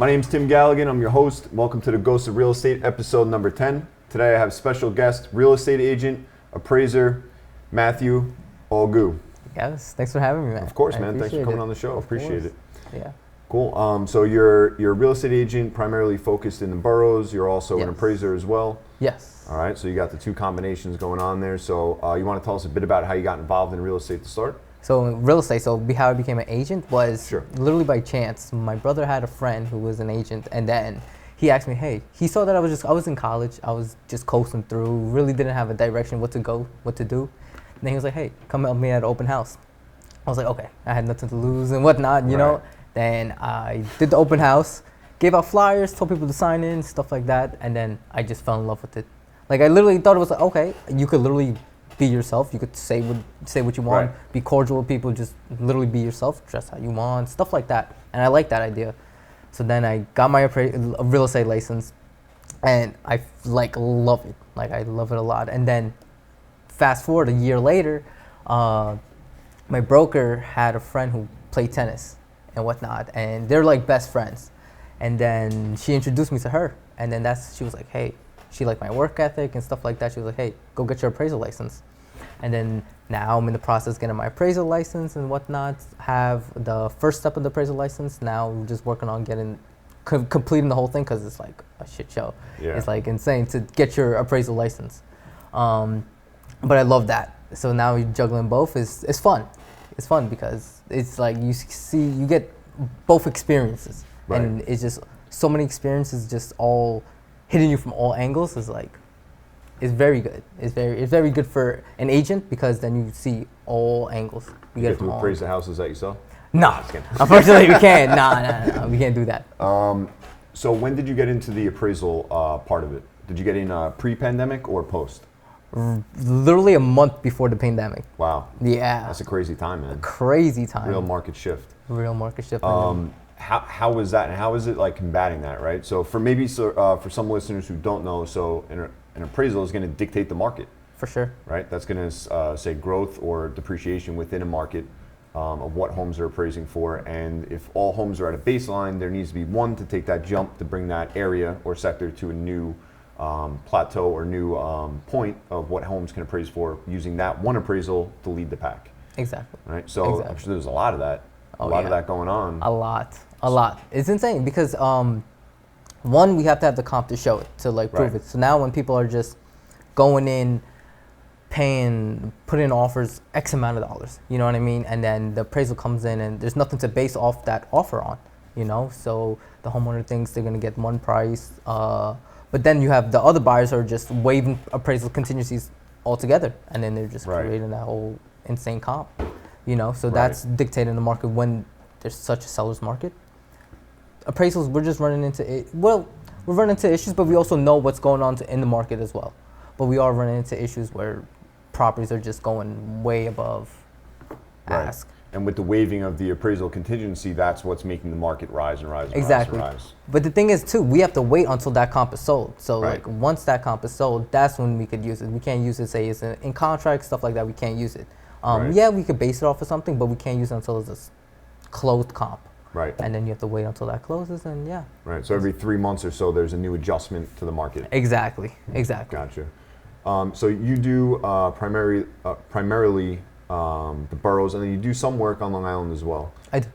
My name's Tim Galligan. I'm your host. Welcome to the Ghost of Real Estate, episode number 10. Today I have special guest, real estate agent, appraiser, Matthew Algoo. Yes, thanks for having me, man. Of course, man. Thanks for coming on the show. Appreciate it. Yeah. Cool. So you're a real estate agent, primarily focused in the boroughs. You're also an appraiser as well. Yes. All right. So you got the two combinations going on there. So you want to tell us a bit about how you got involved in real estate to start? So real estate, how I became an agent was literally by chance. My brother had a friend who was an agent, and then he asked me, hey, he saw that I was in college, I was just coasting through, really didn't have a direction, what to do. And then he was like, hey, come help me at an open house. I was like, okay, I had nothing to lose and whatnot, you know. Then I did the open house, gave out flyers, told people to sign in, stuff like that, and then I just fell in love with it. Like I literally thought it was like, okay, you could literally be yourself. You could say what you want, be cordial with people, just literally be yourself, dress how you want, stuff like that. And I like that idea. So then I got my real estate license, and I love it. Like I love it a lot. And then fast forward a year later, my broker had a friend who played tennis and whatnot, and they're like best friends. And then she introduced me to her, and then she was like, hey, she liked my work ethic and stuff like that. She was like, hey, go get your appraisal license. And then now I'm in the process of getting my appraisal license and whatnot. Have the first step of the appraisal license. Now we're just working on completing the whole thing because it's like a shit show. Yeah. It's like insane to get your appraisal license. But I love that. So now juggling both is fun. It's fun because it's like you get both experiences. Right. And it's just so many experiences just all hitting you from all angles is like, it's very good. It's very good for an agent because then you see all angles. You get to appraise the houses that you sell? No, unfortunately we can't. No, we can't do that. So when did you get into the appraisal part of it? Did you get in pre-pandemic or post? Literally a month before the pandemic. Wow. Yeah. That's a crazy time, man. Crazy time. Real market shift. How was that, and how is it like combating that, right? So for some listeners who don't know, so an appraisal is going to dictate the market. For sure. Right? That's going to say growth or depreciation within a market of what homes are appraising for. And if all homes are at a baseline, there needs to be one to take that jump to bring that area or sector to a new plateau or new point of what homes can appraise for, using that one appraisal to lead the pack. Exactly. Right? So I'm sure there's a lot of that. A lot of that going on. A lot. It's insane because one, we have to have the comp to show it, to like prove it. So now when people are just going in, putting in offers X amount of dollars, you know what I mean? And then the appraisal comes in and there's nothing to base off that offer on, you know? So the homeowner thinks they're gonna get one price, but then you have the other buyers who are just waiving appraisal contingencies altogether, and then they're just creating that whole insane comp, you know? So that's dictating the market when there's such a seller's market. Appraisals, we're just running into it. Well, we're running into issues, but we also know what's going on in the market as well. But we are running into issues where properties are just going way above ask. And with the waiving of the appraisal contingency, that's what's making the market rise and rise and exactly. rise and rise. But the thing is, too, we have to wait until that comp is sold. So, like, once that comp is sold, that's when we could use it. We can't use it, say, it's in contract, stuff like that. We can't use it. Yeah, we could base it off of something, but we can't use it until it's a closed comp. Right. And then you have to wait until that closes, and Right. So every 3 months or so, there's a new adjustment to the market. Exactly. Gotcha. So you do primarily the boroughs, and then you do some work on Long Island as well. I do.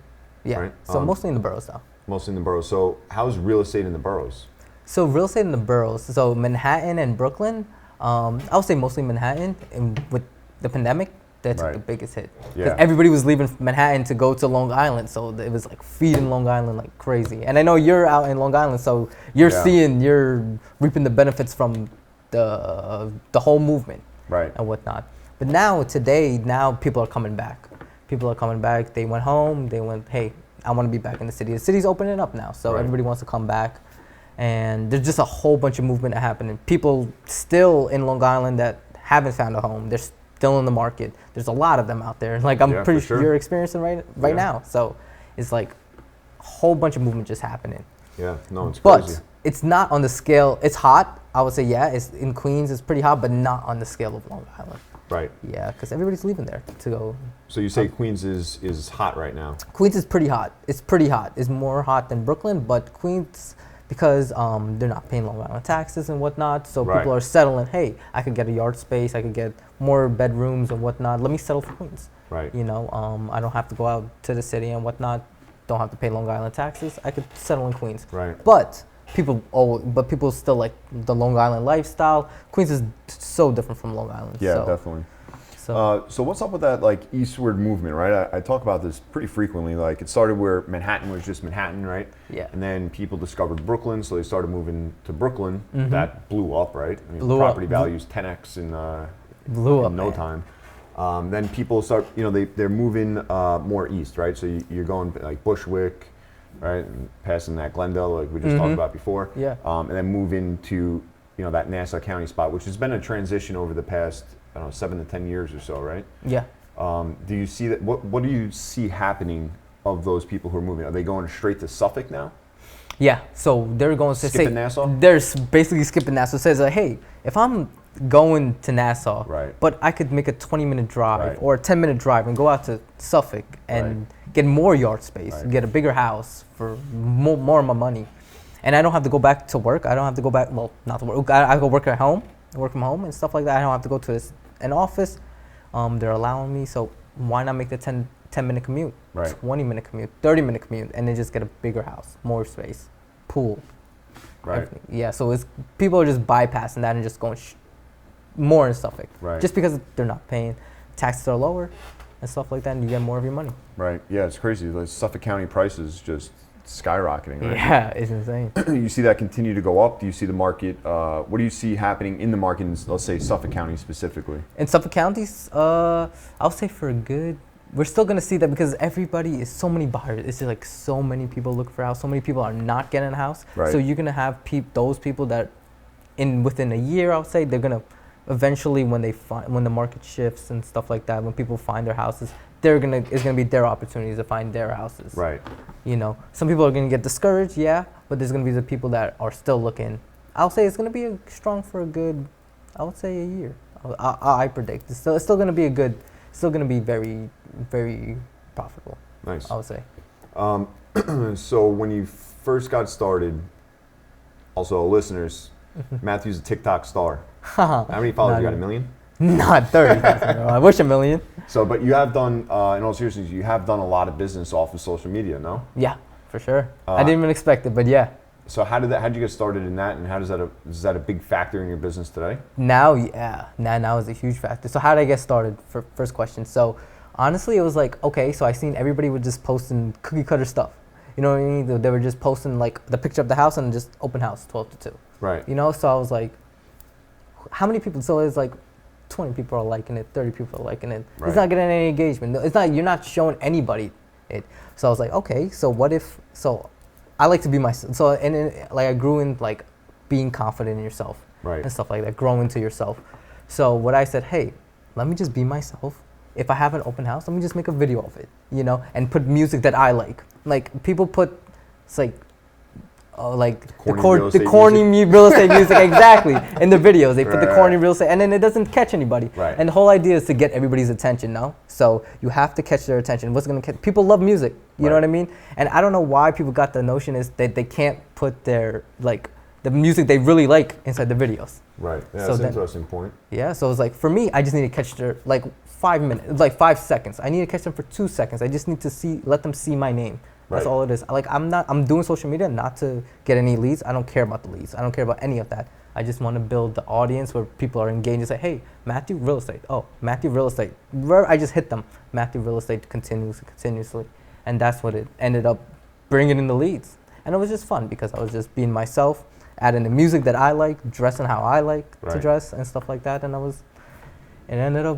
Yeah. Right? So mostly in the boroughs, though. Mostly in the boroughs. So how's real estate in the boroughs? So real estate in the boroughs. So Manhattan and Brooklyn. I would say mostly Manhattan, and with the pandemic, that took the biggest hit. Because everybody was leaving Manhattan to go to Long Island, so it was like feeding Long Island like crazy. And I know you're out in Long Island, so you're reaping the benefits from the whole movement, and whatnot. But now people are coming back. They went home. They went, hey, I want to be back in the city. The city's opening up now, so everybody wants to come back. And there's just a whole bunch of movement happening. People still in Long Island that haven't found a home. They're still in the market. There's a lot of them out there. Like I'm pretty sure you're experiencing right now. So it's like a whole bunch of movement just happening. Yeah, no, it's But crazy. it's not on the scale. It's hot. I would say, yeah, it's in Queens. It's pretty hot, but not on the scale of Long Island. Right. Yeah, because everybody's leaving there to go. So you say Queens is hot right now? Queens is pretty hot. It's pretty hot. It's more hot than Brooklyn, but Queens, because they're not paying Long Island taxes and whatnot, so Right. people are settling. Hey, I could get a yard space. I could get more bedrooms and whatnot. Let me settle for Queens. Right. You know, I don't have to go out to the city and whatnot. Don't have to pay Long Island taxes. I could settle in Queens. Right. But people still like the Long Island lifestyle. Queens is so different from Long Island. Yeah, so, definitely. So So what's up with that like eastward movement, right? I talk about this pretty frequently. Like it started where Manhattan was just Manhattan, right? yeah, And then people discovered Brooklyn, so they started moving to Brooklyn. Mhm. That blew up, right? I mean, Blew property up. values 10x blew up in no man. time. Then people start, they're moving more east, right? So you're going like Bushwick, right, and passing that Glendale, like we just talked about before. Yeah. And then move into, that Nassau County spot, which has been a transition over the past, I don't know, 7 to 10 years or so, right? Yeah. Do you see that? What do you see happening of those people who are moving? Are they going straight to Suffolk now? Yeah, so they're going to Skipping Nassau? They're basically skipping Nassau. It says, hey, if I'm going to Nassau, Right. but I could make a 20-minute drive Right. or a 10-minute drive and go out to Suffolk and get more yard space, Right. get a bigger house for more of my money. And I don't have to go back to work. I don't have to go back, well, not to work. I go work at home, work from home and stuff like that. I don't have to go to an office. They're allowing me, so why not make the 10-minute commute, Right. 20-minute commute, 30-minute commute, and then just get a bigger house, more space, pool. Right. Everything. Yeah, so it's people are just bypassing that and just going more in Suffolk. Right. Just because they're not paying, taxes are lower and stuff like that, and you get more of your money. Right. Yeah, it's crazy. Like Suffolk County prices just skyrocketing, right? Yeah, it's insane. You see that continue to go up? Do you see the market? What do you see happening in the market in, let's say, Suffolk County specifically? In Suffolk counties, I'll say for a good, we're still gonna see that because everybody is so many buyers. It's just like so many people looking for a house. So many people are not getting a house. Right. So you're gonna have those people that, within a year, I'll say they're gonna eventually when the market shifts and stuff like that, when people find their houses, it's gonna be their opportunities to find their houses. Right. Some people are gonna get discouraged, yeah, but there's gonna be the people that are still looking. I'll say it's gonna be strong for a good, I would say a year. I predict it's still gonna be still gonna be very, very profitable. Nice. I would say. So when you first got started, also listeners, Matthew's a TikTok star. How many followers you got? 1 million? Not 30,000. I wish 1 million. So, but you have done, in all seriousness, you have done a lot of business off of social media, no? Yeah, for sure. I didn't even expect it, but yeah. So how did you get started in that, and how is that a big factor in your business today? Now, yeah, now is a huge factor. So how did I get started? First question. So honestly, it was like, okay, so I seen everybody was just posting cookie cutter stuff. You know what I mean? They were just posting like the picture of the house and just open house, 12 to 2. Right. So I was like, how many people? So it's like 20 people are liking it, 30 people are liking it. Right. It's not getting any engagement. You're not showing anybody it. So I was like, okay, so what if, so I like to be myself. So, I grew in like being confident in yourself. Right. And stuff like that, growing into yourself. So what I said, hey, let me just be myself. If I have an open house, let me just make a video of it, and put music that I like. Like people put, it's like, Corny the corny real estate music, exactly, in the videos. They put the corny Right. real estate, and then it doesn't catch anybody. Right. And the whole idea is to get everybody's attention, no? So you have to catch their attention. What's gonna catch? People love music, you know Right. what I mean? And I don't know why people got the notion is that they can't put their, the music they really like inside the videos. Right. Yeah, So that's an then- interesting point. Yeah, so it's like, for me, I just need to catch their, 5 minutes, 5 seconds. I need to catch them for 2 seconds. I just need to let them see my name. That's Right. all it is. I'm doing social media not to get any leads. I don't care about the leads. I don't care about any of that. I just want to build the audience where people are engaged and say, hey, Matthew Real Estate. Oh, Matthew Real Estate. Where I just hit them. Matthew Real Estate continuously. And that's what it ended up bringing in the leads. And it was just fun because I was just being myself, adding the music that I like, dressing how I like to Right. dress and stuff like that. And it ended up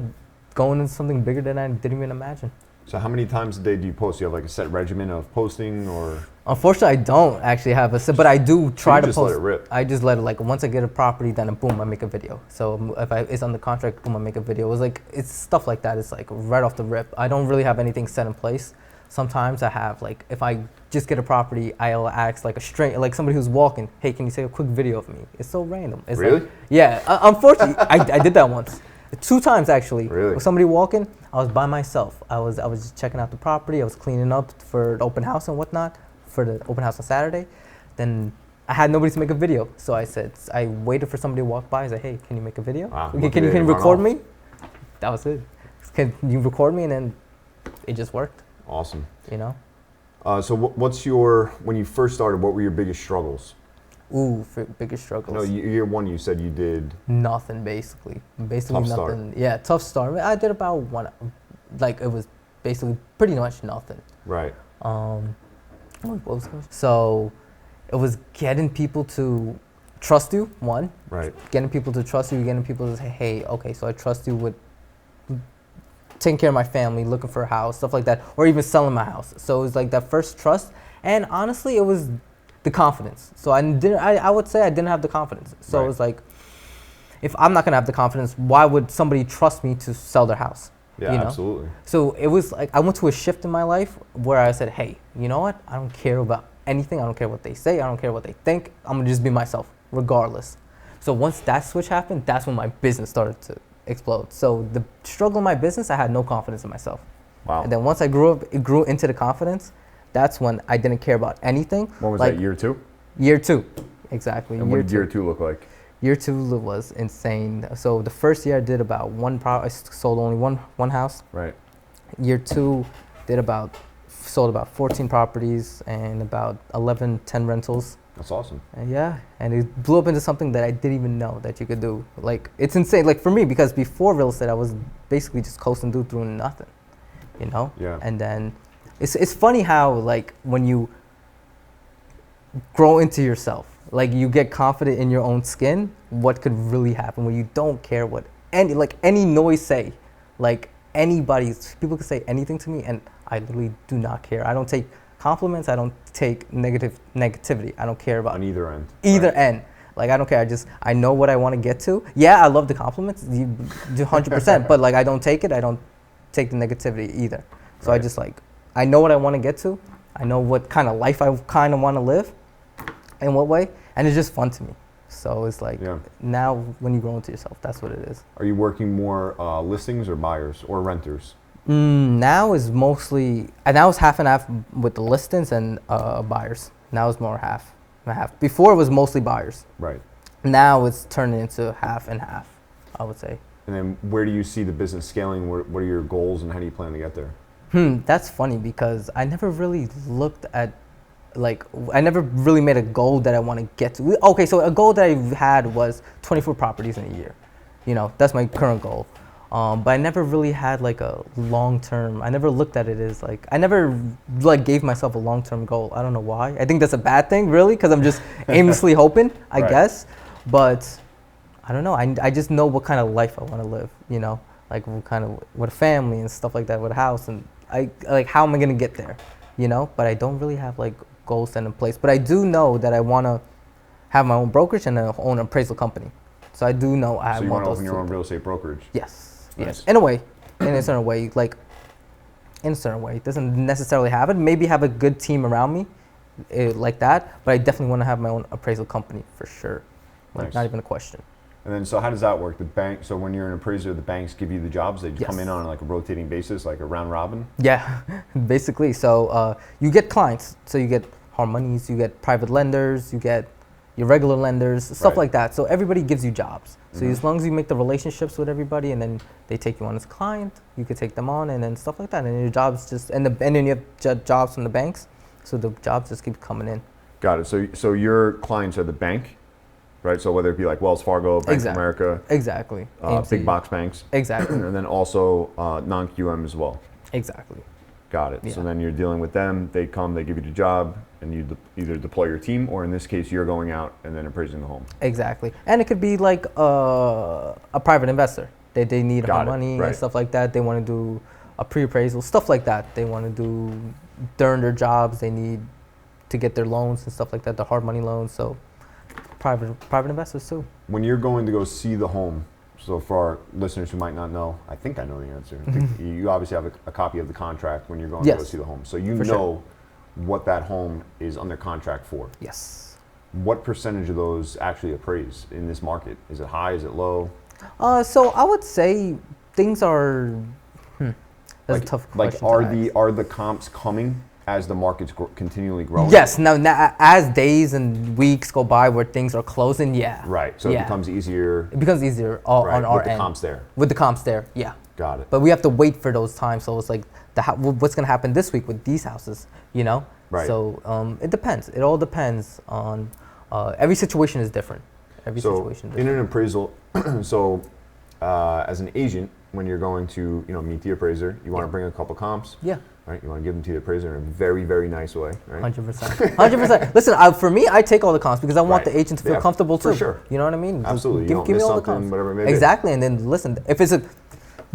going into something bigger than I didn't even imagine. So how many times a day do you post? Do you have like a set regimen of posting, or? Unfortunately, I don't actually have a set, but I do try you to just post. let it rip. I just let it, once I get a property, then boom, I make a video. So if it's on the contract, boom, I make a video. It's stuff like that. It's like right off the rip. I don't really have anything set in place, Sometimes I have like if I just get a property, I'll ask like like somebody who's walking, hey, can you take a quick video of me? It's so random. It's Really? Like, yeah. Unfortunately, I did that once, 2 times actually. Really? With somebody walking, I was by myself. I was just checking out the property. I was cleaning up for the open house and whatnot for the open house on Saturday. Then I had nobody to make a video, so I waited for somebody to walk by. I said, hey, can you make a video? Wow. Can you record me? That was it. Can you record me? And then it just worked. Awesome. You know. So when you first started, what were your biggest struggles? Ooh, biggest struggles. No, year one you said you did nothing basically. Basically tough nothing. Start. Yeah, tough start. I did about one, like it was basically pretty much nothing. Right. What was it? So it was getting people to trust you, one. Right. Getting people to trust you, getting people to say, hey, okay, so I trust you with taking care of my family, looking for a house, stuff like that, or even selling my house. So it was like that first trust, and honestly, it was the confidence. So I would say I didn't have the confidence. So right. It was like, if I'm not gonna have the confidence, why would somebody trust me to sell their house? Yeah, you know? Absolutely. So it was like I went to a shift in my life where I said, hey, you know what? I don't care about anything. I don't care what they say. I don't care what they think. I'm gonna just be myself, regardless. So once that switch happened, that's when my business started to explode. So the struggle in my business, I had no confidence in myself. Wow. And then once I grew into the confidence, that's when I didn't care about anything. What was that, year two? Year two, exactly. And what did year two look like? Year two was insane. So the first year I did about I sold only one house. Right. Year two, sold about 14 properties and about 10 rentals. That's awesome. And yeah, and it blew up into something that I didn't even know that you could do. Like, it's insane. Like, for me, because before real estate, I was basically just coasting through nothing, you know? Yeah. And then it's funny how, like, when you grow into yourself, like, you get confident in your own skin, what could really happen when you don't care what any noise say. Like, people can say anything to me, and I literally do not care. I don't take compliments. I don't take negativity. I don't care about on either end. Either end. Like, I don't care. I know what I want to get to. Yeah, I love the compliments, 100%. But like, I don't take it. I don't take the negativity either. So right. I just I know what I want to get to. I know what kind of life I kind of want to live, in what way, and it's just fun to me. So it's like, now when you grow into yourself, that's what it is. Are you working more listings or buyers or renters? Now is mostly, and now it's half and half with the listings and buyers. Now it's more half and half. Before it was mostly buyers. Right. Now it's turning into half and half, I would say. And then where do you see the business scaling? What are your goals and how do you plan to get there? That's funny because I never really looked at, I never really made a goal that I want to get to. Okay, so a goal that I had was 24 properties in a year. You know, that's my current goal. But I never really had a long-term, I never looked at it as I never gave myself a long-term goal. I don't know why. I think that's a bad thing, really, because I'm just aimlessly hoping, I guess. But I don't know. I just know what kind of life I want to live, you know, with a family and stuff like that, with a house, and how am I gonna get there, you know? But I don't really have goals set in place. But I do know that I want to have my own brokerage and own an appraisal company. So I do know I want those. So you want to open your own real estate brokerage? Yes. Nice. Yes, in a certain way, it doesn't necessarily have it. Maybe have a good team around me, like that. But I definitely want to have my own appraisal company for sure. Nice. Not even a question. And then, so how does that work? The bank. So when you're an appraiser, the banks give you the jobs. They come in on a rotating basis, like a round robin. Yeah, basically. So you get clients. So you get Harmonies, you get private lenders, you get your regular lenders, stuff like that. So everybody gives you jobs. So as long as you make the relationships with everybody, and then they take you on as a client, you could take them on, and then stuff like that. And your jobs and then you have jobs from the banks. So the jobs just keep coming in. Got it. So your clients are the bank, right? So whether it be like Wells Fargo, Bank of America, exactly, big box banks, exactly, and then also non-QM as well. Exactly. Got it. Yeah. So then you're dealing with them. They come, they give you the job, and you either deploy your team, or in this case, you're going out and then appraising the home. Exactly. And it could be like a private investor. They need money and stuff like that. They want to do a pre-appraisal, stuff like that. They want to do during their jobs. They need to get their loans and stuff like that, the hard money loans. So private investors too. When you're going to go see the home, So for our listeners who might not know, I think I know the answer. You obviously have a copy of the contract when you're going to go see the home. So you know what that home is under contract for. Yes. What percentage of those actually appraise in this market? Is it high? Is it low? So I would say things are. That's a tough question. Like, are the comps coming as the market's continually growing? Yes. Now, as days and weeks go by where things are closing, yeah. Right. So it becomes easier. It becomes easier on our end. With the comps there. With the comps there, yeah. Got it. But we have to wait for those times. So it's like what's going to happen this week with these houses, you know? Right. So it depends. It all depends on. Every situation is different. In an appraisal, so as an agent, when you're going to meet the appraiser, you want to bring a couple comps. Yeah. Right. You want to give them to the appraiser in a very, very nice way. Right. 100%. 100%. Listen, for me, I take all the comps because I want the agent to feel comfortable too. For sure. You know what I mean? Absolutely. Give me all the comps. Whatever it may be. Exactly. And then listen, if it's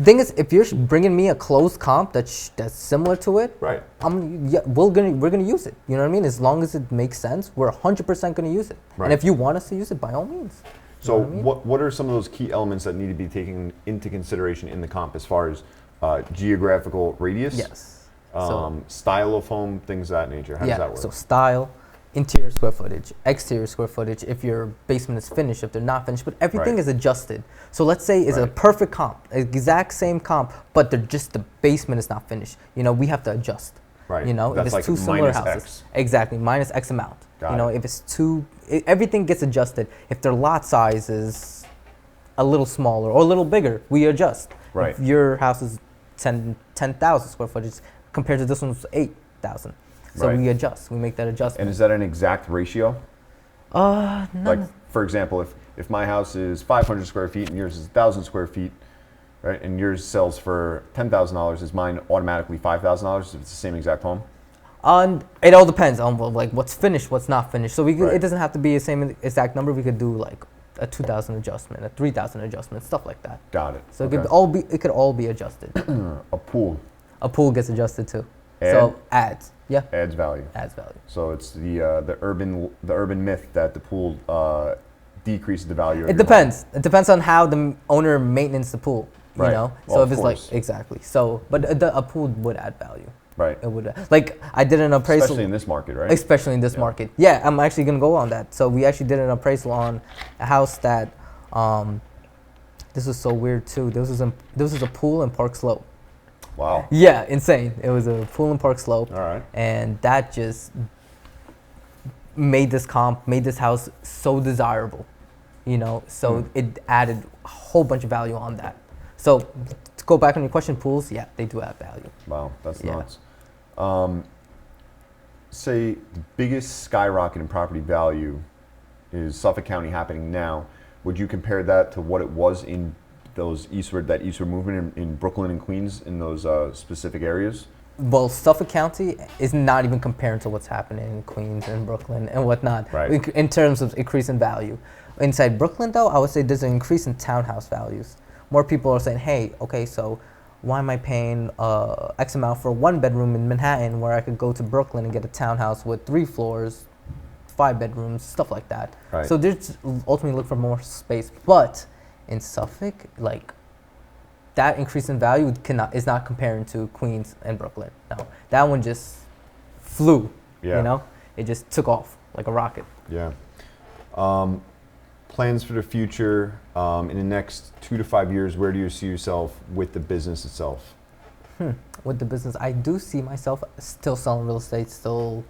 thing is, if you're bringing me a closed comp that's similar to it, right? We're gonna use it. You know what I mean? As long as it makes sense, we're 100% gonna use it. Right. And if you want us to use it, by all means. So what are some of those key elements that need to be taken into consideration in the comp as far as geographical radius? Yes. Style of home, things of that nature. How does that work? So style, interior square footage, exterior square footage, if your basement is finished, if they're not finished, but everything is adjusted. So let's say it's a perfect comp, exact same comp, but the basement is not finished. We have to adjust. Right. If That's it's like two similar houses. X. Exactly, minus X amount. Got it. If it's everything gets adjusted. If their lot size is a little smaller or a little bigger, we adjust. Right. If your house is 10,000 square footage compared to this one's 8,000. So we adjust. We make that adjustment. And is that an exact ratio? No. Like, for example, if my house is 500 square feet and yours is 1,000 square feet, right, and yours sells for $10,000, is mine automatically $5,000 if it's the same exact home? It all depends on what's finished, what's not finished. So it doesn't have to be the same exact number. We could do like a 2,000 adjustment, a 3,000 adjustment, stuff like that. Got it. So it could all be adjusted. A pool. A pool gets adjusted too. So adds. Yeah. Adds value. Adds value. So it's the urban myth that the pool decreases the value. It depends. It depends on how the owner maintains the pool. You know. Well, so if it's like exactly. So, but a pool would add value. Right. It would like I did an appraisal. Especially in this market, right? Especially in this market. Yeah, I'm actually gonna go on that. So we actually did an appraisal on a house that, this was so weird too. This was a pool in Park Slope. Wow. Yeah, insane. It was a pool in Park Slope. All right. And that just made this house so desirable, So it added a whole bunch of value on that. So to go back on your question, pools, yeah, they do add value. Wow, that's nuts. Say the biggest skyrocket in property value is Suffolk County happening now. Would you compare that to what it was in that eastward movement in Brooklyn and Queens in those specific areas? Well, Suffolk County is not even compared to what's happening in Queens and Brooklyn and whatnot. Right. In terms of increase in value. Inside Brooklyn, though, I would say there's an increase in townhouse values. More people are saying, hey, okay, so why am I paying X amount for one bedroom in Manhattan where I could go to Brooklyn and get a townhouse with 3 floors, 5 bedrooms, stuff like that. Right. So they're ultimately look for more space. But in Suffolk, like that increase in value is not comparing to Queens and Brooklyn. No, that one just flew. Yeah. It just took off like a rocket. Yeah. Plans for the future in the next 2 to 5 years. Where do you see yourself with the business itself? With the business, I do see myself still selling real estate, still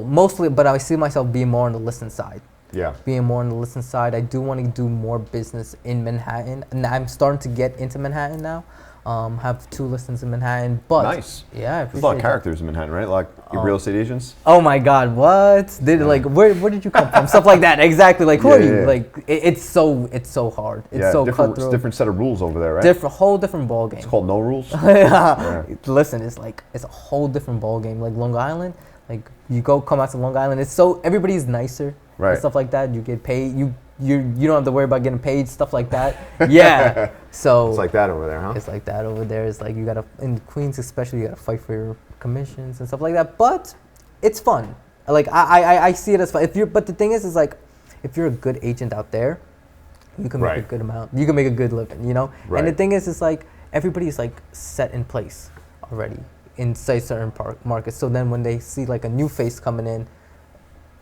mostly, but I see myself being more on the listing side. Yeah. Being more on the listing side. I do want to do more business in Manhattan, and I'm starting to get into Manhattan now. Have 2 listings in Manhattan, but nice. Yeah, I appreciate There's a lot of characters in Manhattan, right? Like real estate agents. Oh my God, what? Where did you come from? Stuff like that. Exactly. Like who are you? Like it's so hard. It's so cutthroat. It's a different set of rules over there, right? Whole different ball game. It's called no rules. Yeah. Listen, it's a whole different ball game. Like Long Island, like you come out to Long Island, everybody's nicer. Right. And stuff like that. You get paid. You don't have to worry about getting paid. Stuff like that. Yeah. So it's like that over there, huh? It's like that over there. It's like in Queens especially, you gotta fight for your commissions and stuff like that. But it's fun. Like I see it as fun. But the thing is like if you're a good agent out there, you can make a good amount. You can make a good living, you know? Right. And the thing is, it's like everybody's like set in place already in say certain markets. So then when they see like a new face coming in,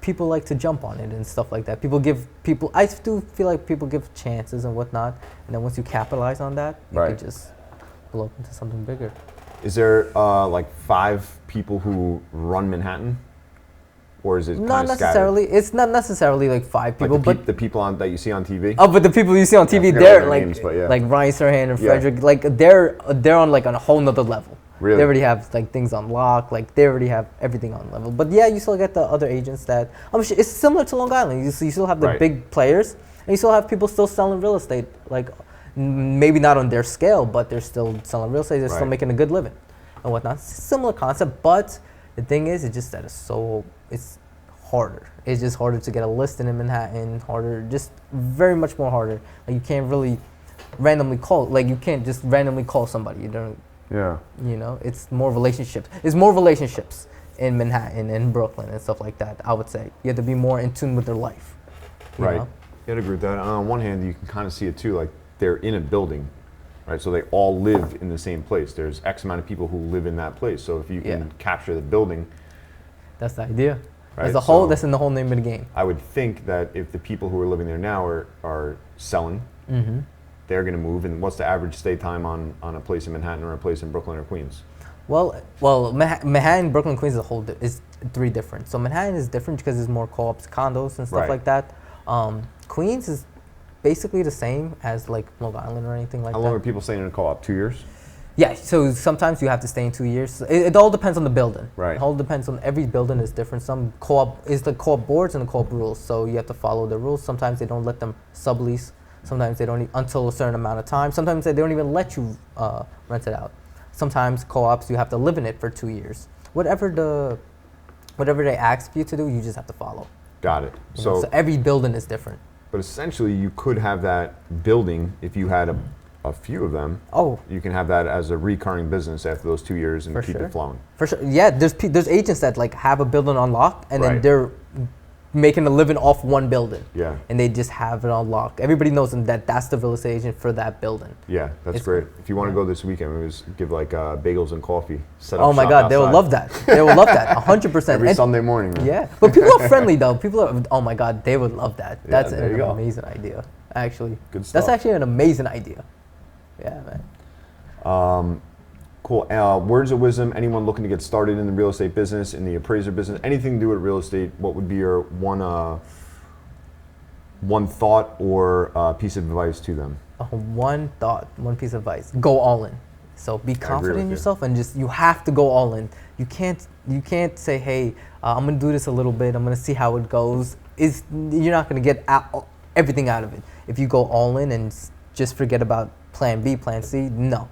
people like to jump on it and stuff like that. I do feel like people give chances and whatnot. And then once you capitalize on that, you can just blow up into something bigger. Is there like 5 people who run Manhattan? Or is it not necessarily? Scattered? It's not necessarily like 5 people, like but the people that you see on TV. Oh, but the people you see on TV, they're like like Ryan Serhant and Frederick, like they're on like on a whole nother level. Really? They already have like things on lock, like they already have everything on level. But yeah, you still get the other agents that I'm sure it's similar to Long Island. You still have the big players, and you still have people still selling real estate, like maybe not on their scale, but they're still selling real estate. They're still making a good living and whatnot. Similar concept, but the thing is, it's just that it's harder. It's just harder to get a listing in Manhattan. Harder, just very much more harder. Like you can't really randomly call. Like you can't just randomly call somebody. You don't. Yeah. You know, it's more relationships. It's more relationships in Manhattan and Brooklyn and stuff like that. I would say you have to be more in tune with their life. You know? You agree with that. On one hand, you can kind of see it too. Like they're in a building, right? So they all live in the same place. There's X amount of people who live in that place. So if you can capture the building, that's the idea. Right? As a whole, that's in the whole name of the game. I would think that if the people who are living there now are selling, they're going to move. And what's the average stay time on a place in Manhattan or a place in Brooklyn or Queens? Well, Manhattan, Brooklyn, Queens is 3 different. So Manhattan is different because there's more co-ops, condos, and stuff like that. Queens is basically the same as like Long Island or anything like that. How long are people staying in a co-op? 2 years? Yeah, so sometimes you have to stay in 2 years. It all depends on the building. Right. It all depends on every building is different. Some co-op is the co-op boards and the co-op rules, so you have to follow the rules. Sometimes they don't let them sublease. Sometimes they don't until a certain amount of time. Sometimes they don't even let you rent it out. Sometimes co-ops you have to live in it for 2 years. Whatever they ask you to do, you just have to follow. Got it. So every building is different. But essentially, you could have that building if you had a few of them. You can have that as a recurring business after those 2 years and keep it flowing. For sure. Yeah, there's agents that like have a building on lock and then they're making a living off one building. Yeah. And they just have it on lock. Everybody knows them that that's the real estate agent for that building. Yeah, that's great. If you want to go this weekend, we just give like bagels and coffee. Set up oh my God, outside. They will love that. They will love that, 100%. Every Sunday morning. Man. Yeah, but people are friendly though. People are, oh my God, they would love that. That's an amazing idea, actually. Good stuff. That's actually an amazing idea. Yeah, man. Cool. Words of wisdom, anyone looking to get started in the real estate business, in the appraiser business, anything to do with real estate, what would be your one thought or piece of advice to them? One piece of advice. Go all in. So be confident in yourself and just, you have to go all in. You can't say, hey, I'm going to do this a little bit, I'm going to see how it goes. You're not going to get everything out of it. If you go all in and just forget about plan B, plan C, no.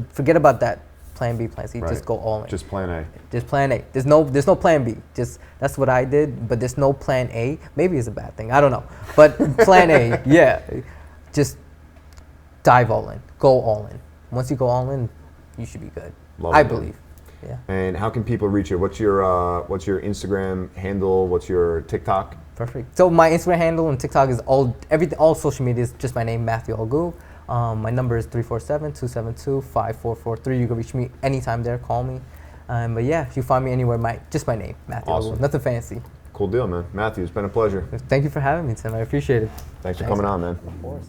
Forget about that. Plan B, plan C. Just go all in. Just plan A. Just plan A. There's no plan B. Just that's what I did. But there's no plan A. Maybe it's a bad thing. I don't know. But plan A, yeah. Just dive all in. Go all in. Once you go all in, you should be good. I believe. Yeah. And how can people reach you? What's your Instagram handle? What's your TikTok? Perfect. So my Instagram handle and TikTok is all social media is just my name, Matthew Algoo. My number is 347-272-5443. You can reach me anytime there. Call me. But yeah, if you find me anywhere, just my name, Matthew. Awesome. Nothing fancy. Cool deal, man. Matthew, it's been a pleasure. Thank you for having me, Tim. I appreciate it. Thanks for coming on, man. Of course.